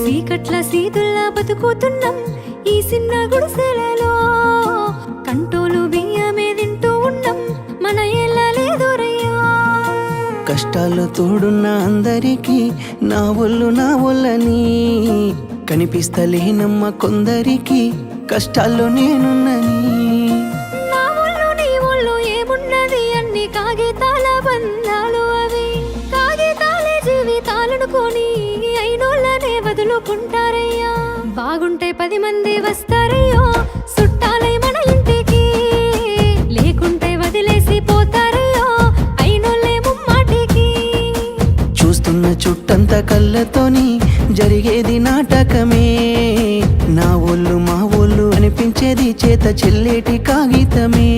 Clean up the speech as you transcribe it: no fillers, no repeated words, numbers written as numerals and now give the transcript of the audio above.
సీకట్ల సీతుల్లా బతుకుతున్నాం ఈ చిన్న గుడిసెలలో, కంటోలు బియ్యమే తింటూ ఉన్నాం మన ఎలా లేదురయ్యా. కష్టాలు తోడున్న అందరికీ నా ఒళ్ళని కనిపిస్తలేనమ్మ కొందరికి కష్టాల్లో నేనున్నని. నా ఒళ్ళు నీ ఒళ్ళు ఏమున్నది అన్ని కాగితాల బంధాలు, అవి కాగితాలే జీవితాలనుకొని అయినోళ్ళనే వదులుకుంటారయ్యా. బాగుంటే 10 మంది వస్తారయ్యో చుట్టాలై మన ఇంటికి, లేకుంటే వదిలేసి పోతారయ్యో అయినోళ్ళే ముమ్మాటికి. చూస్తున్న చుట్టంత కళ్ళతోని జరిగేది నాటకమే, నా ఒళ్ళు మా ఒళ్ళు అనిపించేది చేత చెల్లేటి కాగితమే.